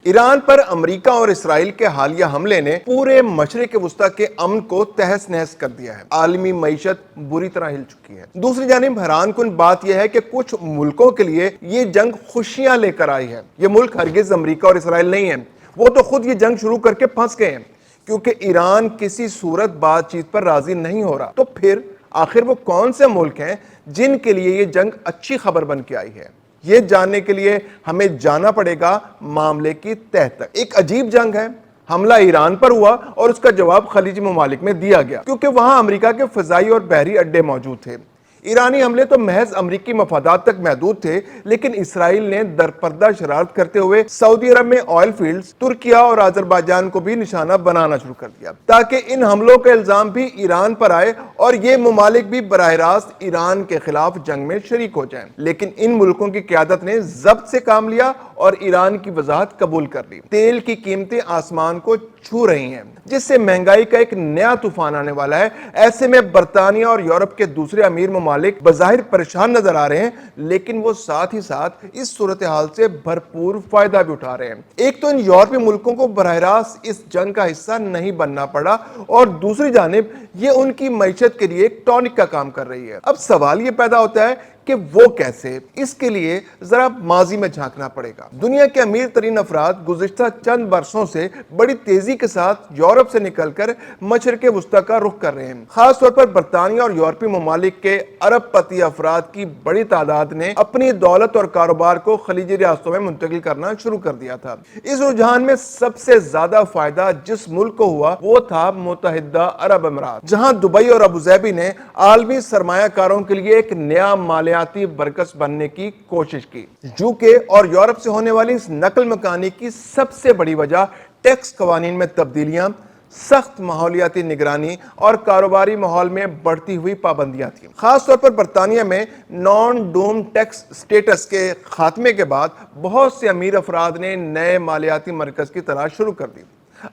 ایران پر امریکہ اور اسرائیل کے حالیہ حملے نے پورے مشرق وسطی کے امن کو تہس نہس کر دیا ہے۔ عالمی معیشت بری طرح ہل چکی ہے۔ دوسری جانب حیران کن بات یہ ہے کہ کچھ ملکوں کے لیے یہ جنگ خوشیاں لے کر آئی ہے۔ یہ ملک ہرگز امریکہ اور اسرائیل نہیں ہے، وہ تو خود یہ جنگ شروع کر کے پھنس گئے ہیں، کیونکہ ایران کسی صورت بات چیت پر راضی نہیں ہو رہا۔ تو پھر آخر وہ کون سے ملک ہیں جن کے لیے یہ جنگ اچھی خبر بن کے آئی ہے؟ یہ جاننے کے لیے ہمیں جانا پڑے گا معاملے کی تہہ تک۔ ایک عجیب جنگ ہے۔ حملہ ایران پر ہوا اور اس کا جواب خلیجی ممالک میں دیا گیا، کیونکہ وہاں امریکہ کے فضائی اور بحری اڈے موجود تھے۔ ایرانی حملے تو محض امریکی مفادات تک محدود تھے، لیکن اسرائیل نے درپردہ شرارت کرتے ہوئے سعودی عرب میں آئل فیلڈز، ترکیہ اور آذربائیجان کو بھی نشانہ بنانا شروع کر دیا، تاکہ ان حملوں کا الزام بھی ایران پر آئے اور یہ ممالک بھی براہ راست ایران کے خلاف جنگ میں شریک ہو جائیں۔ لیکن ان ملکوں کی قیادت نے ضبط سے کام لیا اور ایران کی وضاحت قبول کر لی۔ تیل کی قیمتیں آسمان کو چھو رہی ہیں، جس سے مہنگائی کا ایک نیا طوفان آنے والا ہے۔ ایسے میں برطانیہ اور یورپ کے دوسرے امیر ممالک بظاہر پریشان نظر آ رہے ہیں، لیکن وہ ساتھ ہی ساتھ اس صورتحال سے بھرپور فائدہ بھی اٹھا رہے ہیں۔ ایک تو ان یورپی ملکوں کو براہ راست اس جنگ کا حصہ نہیں بننا پڑا، اور دوسری جانب یہ ان کی معیشت کے لیے ایک ٹونک کا کام کر رہی ہے۔ اب سوال یہ پیدا ہوتا ہے کہ وہ کیسے؟ اس کے لیے ذرا ماضی میں جھانکنا پڑے گا۔ دنیا کے امیر ترین افراد گزشتہ چند برسوں سے بڑی تیزی کے ساتھ یورپ سے نکل کر مشرق وسطی کا رخ کر رہے ہیں۔ خاص طور پر برطانیہ اور یورپی ممالک کے ارب پتی افراد کی بڑی تعداد نے اپنی دولت اور کاروبار کو خلیجی ریاستوں میں منتقل کرنا شروع کر دیا تھا۔ اس رجحان میں سب سے زیادہ فائدہ جس ملک کو ہوا وہ تھا متحدہ عرب امارات، جہاں دبئی اور ابوظہبی نے عالمی سرمایہ کاروں کے لیے ایک نیا مالیاتی برکس بننے کی کوشش کی۔ یوکے اور یورپ سے ہونے والی اس نقل مکانی کی سب سے بڑی وجہ ٹیکس قوانین میں تبدیلیاں، سخت ماحولیاتی نگرانی اور کاروباری ماحول میں بڑھتی ہوئی پابندیاں تھیں۔ خاص طور پر برطانیہ میں نان ڈوم ٹیکس سٹیٹس کے خاتمے کے بعد بہت سے امیر افراد نے نئے مالیاتی مرکز کی تلاش شروع کر دی۔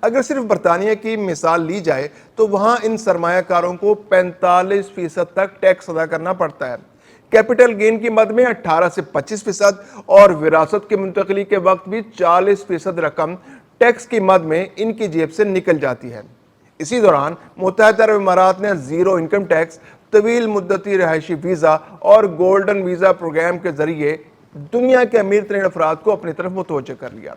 اگر صرف برطانیہ کی مثال لی جائے تو وہاں ان سرمایہ کاروں کو 45% تک ٹیکس ادا کرنا پڑتا ہے۔ کیپٹل گین کی مد میں 18 سے 25% اور وراثت کی منتقلی کے وقت بھی 40% رقم ٹیکس کی مد میں ان کی جیب سے نکل جاتی ہے۔ اسی دوران متحدہ عرب امارات نے زیرو انکم ٹیکس، طویل مدتی رہائشی ویزا اور گولڈن ویزا پروگرام کے ذریعے دنیا کے امیر ترین افراد کو اپنی طرف متوجہ کر لیا۔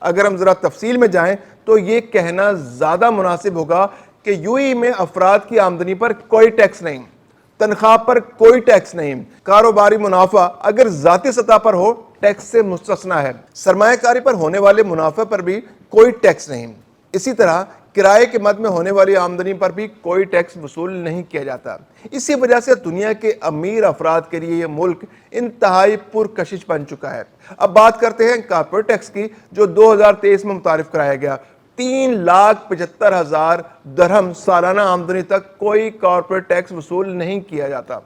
اگر ہم ذرا تفصیل میں جائیں تو یہ کہنا زیادہ مناسب ہوگا کہ یو ای میں افراد کی آمدنی پر کوئی ٹیکس نہیں، تنخواہ پر کوئی ٹیکس نہیں، کاروباری منافع اگر ذاتی سطح پر ہو ٹیکس سے مستثنیٰ ہے، سرمایہ کاری پر ہونے والے منافع پر بھی کوئی ٹیکس نہیں۔ اسی طرح کرائے کے مد میں ہونے والی آمدنی پر بھی کوئی ٹیکس وصول نہیں کیا جاتا۔ اسی وجہ سے دنیا کے امیر افراد کے لیے یہ ملک انتہائی پرکشش بن چکا ہے۔ اب بات کرتے ہیں کارپوریٹ ٹیکس کی، جو 2023 میں متعارف کرایا گیا۔ 3,75,000 درہم سالانہ آمدنی تک کوئی کارپوریٹ ٹیکس وصول نہیں کیا جاتا،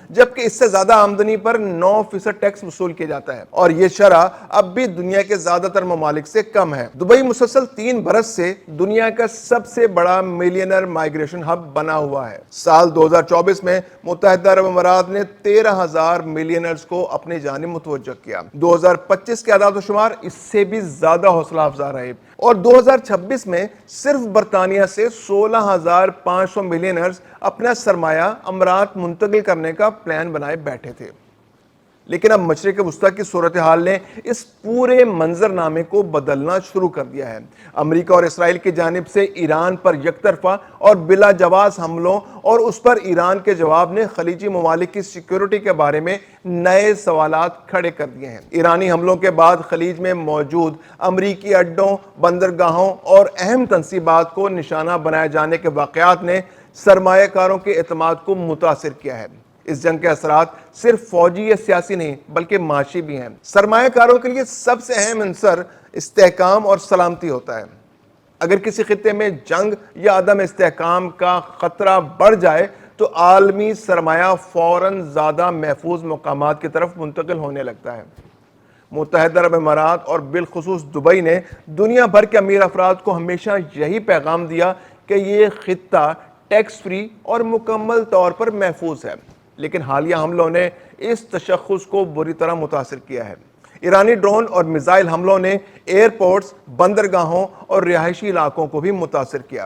جبکہ اس سے زیادہ آمدنی پر 9% ٹیکس وصول کیا جاتا ہے، اور یہ شرح اب بھی دنیا کے زیادہ تر ممالک سے کم ہے۔ دبئی مسلسل 3 برس سے دنیا کا سب سے بڑا ملینر مائیگریشن ہب بنا ہوا ہے۔ سال 2024 میں متحدہ عرب امارات نے 13,000 ملینرز کو اپنی جانب متوجہ کیا۔ 2025 کے اعداد و شمار اس سے بھی زیادہ حوصلہ افزا رہے، اور 2026 میں صرف برطانیہ سے 16,500 ملینرز اپنا سرمایہ امارات منتقل کرنے کا پلان بنائے بیٹھے تھے۔ لیکن اب مشرق وسطی کی صورتحال نے اس پورے منظرنامے کو بدلنا شروع کر دیا ہے۔ امریکہ اور اسرائیل کی جانب سے ایران پر یک طرفہ اور بلا جواز حملوں اور اس پر ایران کے جواب نے خلیجی ممالک کی سیکیورٹی کے بارے میں نئے سوالات کھڑے کر دیے ہیں۔ ایرانی حملوں کے بعد خلیج میں موجود امریکی اڈوں، بندرگاہوں اور اہم تنصیبات کو نشانہ بنائے جانے کے واقعات نے سرمایہ کاروں کے اعتماد کو متاثر کیا ہے۔ اس جنگ کے اثرات صرف فوجی یا سیاسی نہیں بلکہ معاشی بھی ہیں۔ سرمایہ کاروں کے لیے سب سے اہم عنصر استحکام اور سلامتی ہوتا ہے۔ اگر کسی خطے میں جنگ یا عدم استحکام کا خطرہ بڑھ جائے تو عالمی سرمایہ فوراً زیادہ محفوظ مقامات کی طرف منتقل ہونے لگتا ہے۔ متحدہ عرب امارات اور بالخصوص دبئی نے دنیا بھر کے امیر افراد کو ہمیشہ یہی پیغام دیا کہ یہ خطہ ٹیکس فری اور مکمل طور پر محفوظ ہے، لیکن حالیہ حملوں نے اس تشخص کو بری طرح متاثر کیا ہے۔ ایرانی ڈرون اور میزائل حملوں نے ایئرپورٹس، بندرگاہوں اور رہائشی علاقوں کو بھی متاثر کیا۔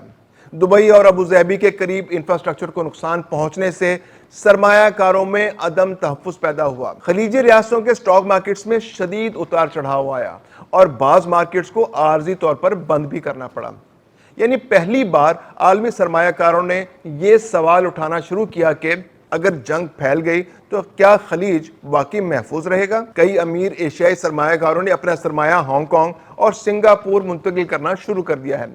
دبئی اور ابوظہبی کے قریب انفراسٹرکچر کو نقصان پہنچنے سے سرمایہ کاروں میں عدم تحفظ پیدا ہوا۔ خلیجی ریاستوں کے سٹاک مارکیٹس میں شدید اتار چڑھاؤ آیا اور بعض مارکیٹس کو عارضی طور پر بند بھی کرنا پڑا۔ یعنی پہلی بار عالمی سرمایہ کاروں نے یہ سوال اٹھانا شروع کیا کہ اگر جنگ پھیل گئی تو کیا خلیج واقعی محفوظ رہے گا؟ کئی امیر ایشیائی سرمایہ کاروں نے اپنا سرمایہ ہانگ کانگ اور سنگاپور منتقل کرنا شروع کر دیا ہے۔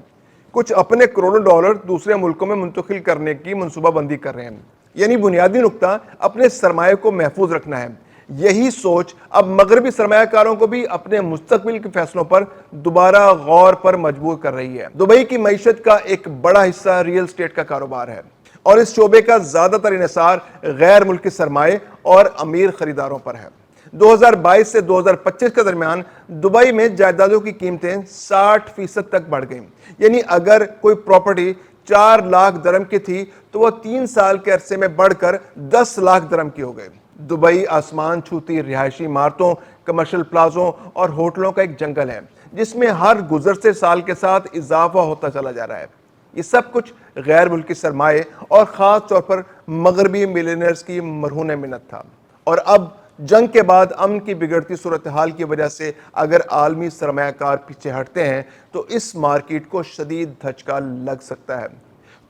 کچھ اپنے کروڑوں ڈالر دوسرے ملکوں میں منتقل کرنے کی منصوبہ بندی کر رہے ہیں۔ یعنی بنیادی نقطہ اپنے سرمایہ کو محفوظ رکھنا ہے۔ یہی سوچ اب مغربی سرمایہ کاروں کو بھی اپنے مستقبل کے فیصلوں پر دوبارہ غور پر مجبور کر رہی ہے۔ دبئی کی معیشت کا ایک بڑا حصہ ریل اسٹیٹ کا کاروبار ہے اور اس شعبے کا زیادہ تر انحصار غیر ملکی سرمایہ اور امیر خریداروں پر ہے۔ 2022 سے 2025 کے درمیان دبئی میں جائیدادوں کی قیمتیں 60% تک بڑھ گئیں۔ یعنی اگر کوئی پراپرٹی 4 لاکھ درہم کی تھی تو وہ 3 سال کے عرصے میں بڑھ کر 10 لاکھ درہم کی ہو گئی۔ دبئی آسمان چھوتی رہائشی عمارتوں، کمرشل پلازوں اور ہوٹلوں کا ایک جنگل ہے جس میں ہر گزرتے سال کے ساتھ اضافہ ہوتا چلا جا رہا ہے۔ یہ سب کچھ غیر ملکی سرمایہ اور خاص طور پر مغربی ملینئرز کی مرہون منت تھا۔ اور اب جنگ کے بعد امن کی بگڑتی صورتحال کی وجہ سے اگر عالمی سرمایہ کار پیچھے ہٹتے ہیں تو اس مارکیٹ کو شدید دھچکا لگ سکتا ہے۔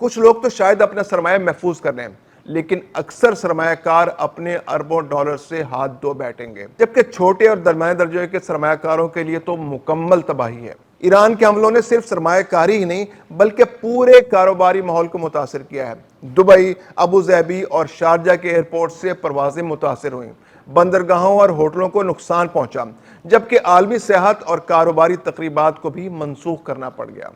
کچھ لوگ تو شاید اپنا سرمایہ محفوظ کر لیں، لیکن اکثر سرمایہ کار اپنے اربوں ڈالر سے ہاتھ دھو بیٹھیں گے، جبکہ چھوٹے اور درمیانے درجے کے سرمایہ کاروں کے لیے تو مکمل تباہی ہے۔ ایران کے حملوں نے صرف سرمایہ کاری ہی نہیں بلکہ پورے کاروباری ماحول کو متاثر کیا ہے۔ دبئی، ابوظہبی اور شارجہ کے ایئرپورٹ سے پروازیں متاثر ہوئیں، بندرگاہوں اور ہوٹلوں کو نقصان پہنچا، جبکہ عالمی سیاحت اور کاروباری تقریبات کو بھی منسوخ کرنا پڑ گیا۔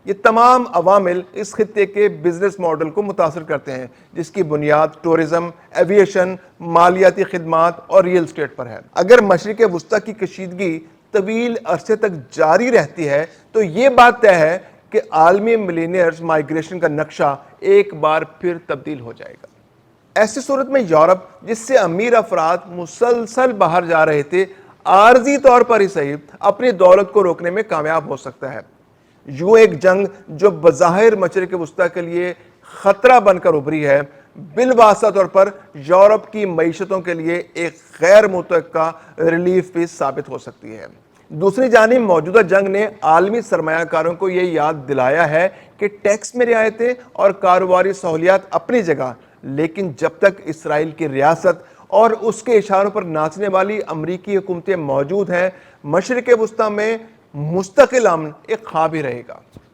یہ تمام عوامل اس خطے کے بزنس ماڈل کو متاثر کرتے ہیں جس کی بنیاد ٹورزم، ایویشن، مالیاتی خدمات اور ریل اسٹیٹ پر ہے۔ اگر مشرق وسطیٰ کی کشیدگی طویل عرصے تک جاری رہتی ہے تو یہ بات طے ہے کہ عالمی ملینئرز مائیگریشن کا نقشہ ایک بار پھر تبدیل ہو جائے گا۔ ایسی صورت میں یورپ، جس سے امیر افراد مسلسل باہر جا رہے تھے، عارضی طور پر ہی صحیح اپنی دولت کو روکنے میں کامیاب ہو سکتا ہے۔ یوں ایک جنگ جو بظاہر مشرق وسطیٰ کے لیے خطرہ بن کر ابھری ہے، بالواسطہ طور پر یورپ کی معیشتوں کے لیے ایک غیر متوقع ریلیف بھی ثابت ہو سکتی ہے۔ دوسری جانب موجودہ جنگ نے عالمی سرمایہ کاروں کو یہ یاد دلایا ہے کہ ٹیکس میں رعایتیں اور کاروباری سہولیات اپنی جگہ، لیکن جب تک اسرائیل کی ریاست اور اس کے اشاروں پر ناچنے والی امریکی حکومتیں موجود ہیں، مشرق وسطیٰ میں مستقل امن ایک خواب ہی رہے گا۔